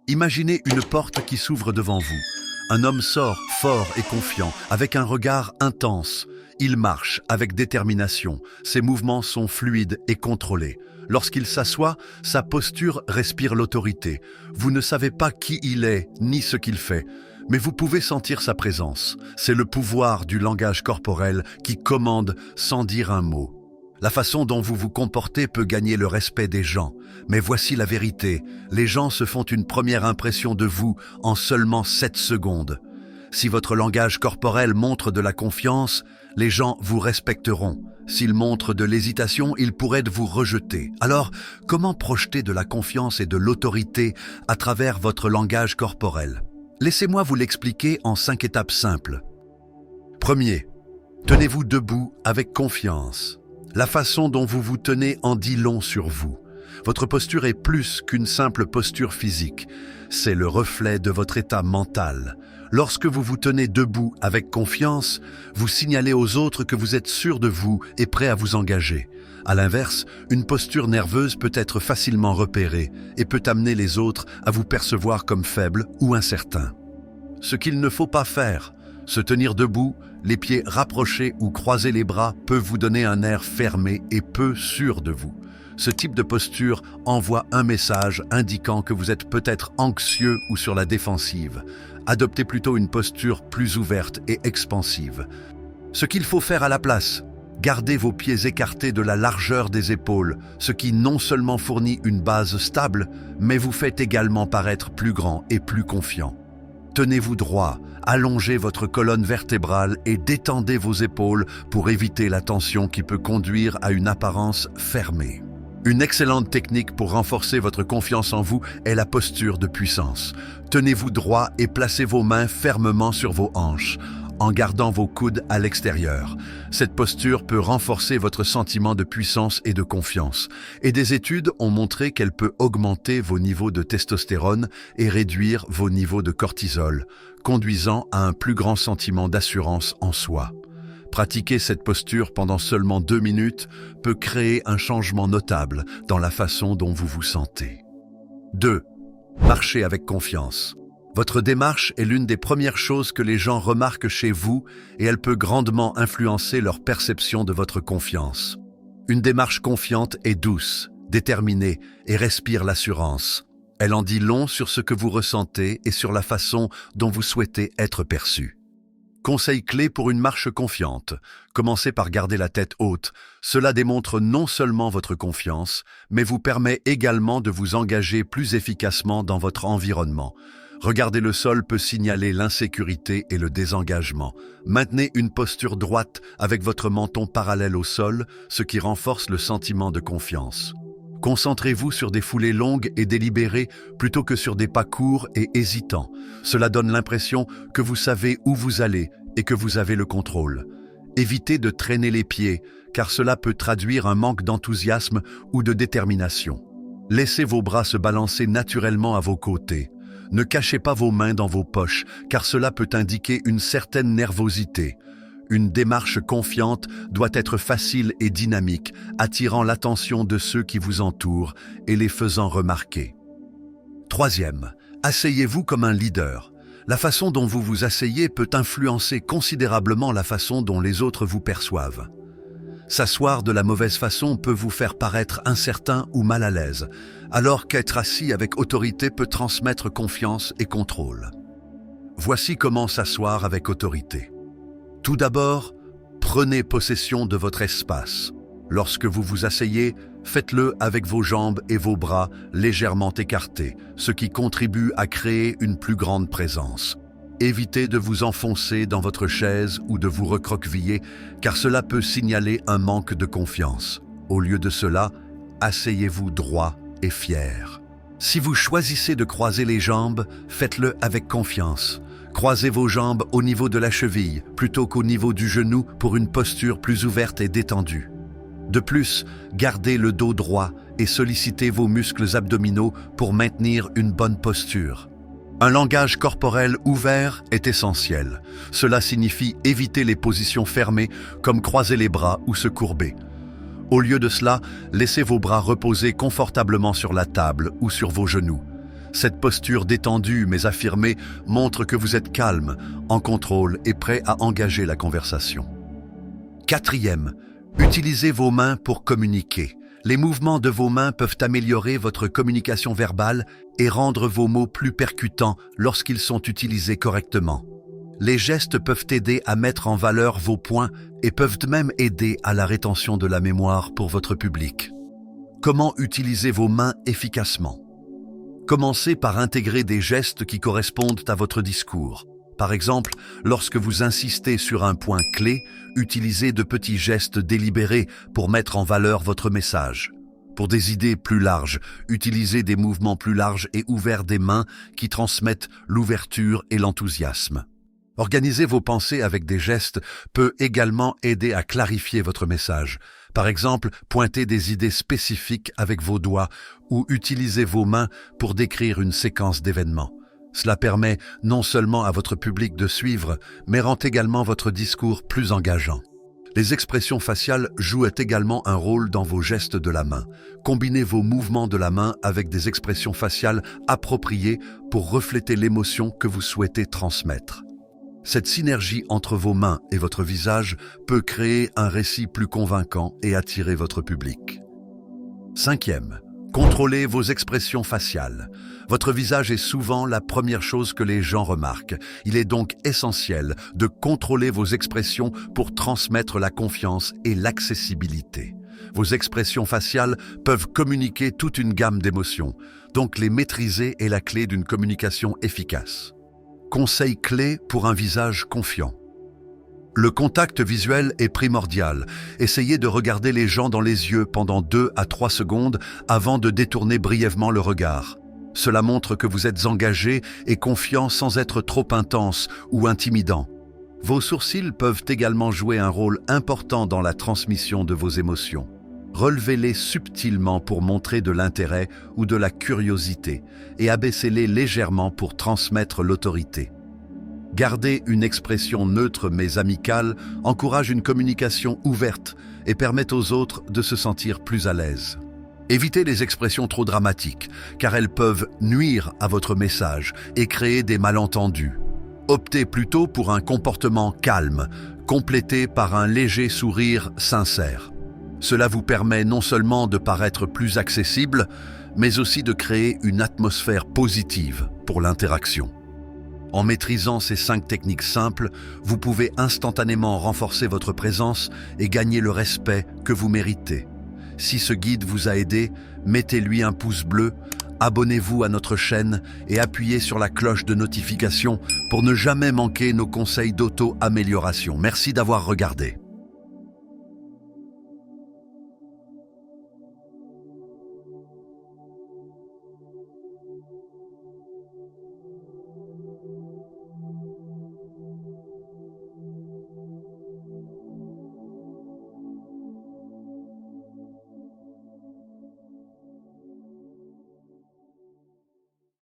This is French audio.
Imaginez une porte qui s'ouvre devant vous. Un homme sort, fort et confiant, avec un regard intense. Il marche avec détermination. Ses mouvements sont fluides et contrôlés. Lorsqu'il s'assoit, sa posture respire l'autorité. Vous ne savez pas qui il est, ni ce qu'il fait, mais vous pouvez sentir sa présence. C'est le pouvoir du langage corporel qui commande sans dire un mot. La façon dont vous vous comportez peut gagner le respect des gens. Mais voici la vérité, les gens se font une première impression de vous en seulement 7 secondes. Si votre langage corporel montre de la confiance, les gens vous respecteront. S'il montre de l'hésitation, ils pourraient vous rejeter. Alors, comment projeter de la confiance et de l'autorité à travers votre langage corporel? Laissez-moi vous l'expliquer en 5 étapes simples. Premier, tenez-vous debout avec confiance. La façon dont vous vous tenez en dit long sur vous. Votre posture est plus qu'une simple posture physique. C'est le reflet de votre état mental. Lorsque vous vous tenez debout avec confiance, vous signalez aux autres que vous êtes sûr de vous et prêt à vous engager. À l'inverse, une posture nerveuse peut être facilement repérée et peut amener les autres à vous percevoir comme faible ou incertain. Ce qu'il ne faut pas faire, se tenir debout, les pieds rapprochés ou croiser les bras peut vous donner un air fermé et peu sûr de vous. Ce type de posture envoie un message indiquant que vous êtes peut-être anxieux ou sur la défensive. Adoptez plutôt une posture plus ouverte et expansive. Ce qu'il faut faire à la place, gardez vos pieds écartés de la largeur des épaules, ce qui non seulement fournit une base stable, mais vous fait également paraître plus grand et plus confiant. Tenez-vous droit, allongez votre colonne vertébrale et détendez vos épaules pour éviter la tension qui peut conduire à une apparence fermée. Une excellente technique pour renforcer votre confiance en vous est la posture de puissance. Tenez-vous droit et placez vos mains fermement sur vos hanches, en gardant vos coudes à l'extérieur. Cette posture peut renforcer votre sentiment de puissance et de confiance. Et des études ont montré qu'elle peut augmenter vos niveaux de testostérone et réduire vos niveaux de cortisol, conduisant à un plus grand sentiment d'assurance en soi. Pratiquer cette posture pendant seulement 2 minutes peut créer un changement notable dans la façon dont vous vous sentez. 2. Marchez avec confiance. Votre démarche est l'une des premières choses que les gens remarquent chez vous et elle peut grandement influencer leur perception de votre confiance. Une démarche confiante est douce, déterminée et respire l'assurance. Elle en dit long sur ce que vous ressentez et sur la façon dont vous souhaitez être perçu. Conseil clé pour une marche confiante. Commencez par garder la tête haute. Cela démontre non seulement votre confiance, mais vous permet également de vous engager plus efficacement dans votre environnement. Regarder le sol peut signaler l'insécurité et le désengagement. Maintenez une posture droite avec votre menton parallèle au sol, ce qui renforce le sentiment de confiance. Concentrez-vous sur des foulées longues et délibérées plutôt que sur des pas courts et hésitants. Cela donne l'impression que vous savez où vous allez et que vous avez le contrôle. Évitez de traîner les pieds, car cela peut traduire un manque d'enthousiasme ou de détermination. Laissez vos bras se balancer naturellement à vos côtés. Ne cachez pas vos mains dans vos poches, car cela peut indiquer une certaine nervosité. Une démarche confiante doit être facile et dynamique, attirant l'attention de ceux qui vous entourent et les faisant remarquer. 3. Asseyez-vous comme un leader. La façon dont vous vous asseyez peut influencer considérablement la façon dont les autres vous perçoivent. S'asseoir de la mauvaise façon peut vous faire paraître incertain ou mal à l'aise, alors qu'être assis avec autorité peut transmettre confiance et contrôle. Voici comment s'asseoir avec autorité. Tout d'abord, prenez possession de votre espace. Lorsque vous vous asseyez, faites-le avec vos jambes et vos bras légèrement écartés, ce qui contribue à créer une plus grande présence. Évitez de vous enfoncer dans votre chaise ou de vous recroqueviller, car cela peut signaler un manque de confiance. Au lieu de cela, asseyez-vous droit et fier. Si vous choisissez de croiser les jambes, faites-le avec confiance. Croisez vos jambes au niveau de la cheville plutôt qu'au niveau du genou pour une posture plus ouverte et détendue. De plus, gardez le dos droit et sollicitez vos muscles abdominaux pour maintenir une bonne posture. Un langage corporel ouvert est essentiel. Cela signifie éviter les positions fermées comme croiser les bras ou se courber. Au lieu de cela, laissez vos bras reposer confortablement sur la table ou sur vos genoux. Cette posture détendue mais affirmée montre que vous êtes calme, en contrôle et prêt à engager la conversation. Quatrième, utilisez vos mains pour communiquer. Les mouvements de vos mains peuvent améliorer votre communication verbale et rendre vos mots plus percutants lorsqu'ils sont utilisés correctement. Les gestes peuvent aider à mettre en valeur vos points et peuvent même aider à la rétention de la mémoire pour votre public. Comment utiliser vos mains efficacement? Commencez par intégrer des gestes qui correspondent à votre discours. Par exemple, lorsque vous insistez sur un point clé, utilisez de petits gestes délibérés pour mettre en valeur votre message. Pour des idées plus larges, utilisez des mouvements plus larges et ouverts des mains qui transmettent l'ouverture et l'enthousiasme. Organiser vos pensées avec des gestes peut également aider à clarifier votre message. Par exemple, pointez des idées spécifiques avec vos doigts ou utilisez vos mains pour décrire une séquence d'événements. Cela permet non seulement à votre public de suivre, mais rend également votre discours plus engageant. Les expressions faciales jouent également un rôle dans vos gestes de la main. Combinez vos mouvements de la main avec des expressions faciales appropriées pour refléter l'émotion que vous souhaitez transmettre. Cette synergie entre vos mains et votre visage peut créer un récit plus convaincant et attirer votre public. Cinquième, contrôlez vos expressions faciales. Votre visage est souvent la première chose que les gens remarquent. Il est donc essentiel de contrôler vos expressions pour transmettre la confiance et l'accessibilité. Vos expressions faciales peuvent communiquer toute une gamme d'émotions, donc les maîtriser est la clé d'une communication efficace. Conseil clé pour un visage confiant. Le contact visuel est primordial. Essayez de regarder les gens dans les yeux pendant 2 à 3 secondes avant de détourner brièvement le regard. Cela montre que vous êtes engagé et confiant sans être trop intense ou intimidant. Vos sourcils peuvent également jouer un rôle important dans la transmission de vos émotions. Relevez-les subtilement pour montrer de l'intérêt ou de la curiosité et abaissez-les légèrement pour transmettre l'autorité. Garder une expression neutre mais amicale encourage une communication ouverte et permet aux autres de se sentir plus à l'aise. Évitez les expressions trop dramatiques, car elles peuvent nuire à votre message et créer des malentendus. Optez plutôt pour un comportement calme, complété par un léger sourire sincère. Cela vous permet non seulement de paraître plus accessible, mais aussi de créer une atmosphère positive pour l'interaction. En maîtrisant ces 5 techniques simples, vous pouvez instantanément renforcer votre présence et gagner le respect que vous méritez. Si ce guide vous a aidé, mettez-lui un pouce bleu, abonnez-vous à notre chaîne et appuyez sur la cloche de notification pour ne jamais manquer nos conseils d'auto-amélioration. Merci d'avoir regardé.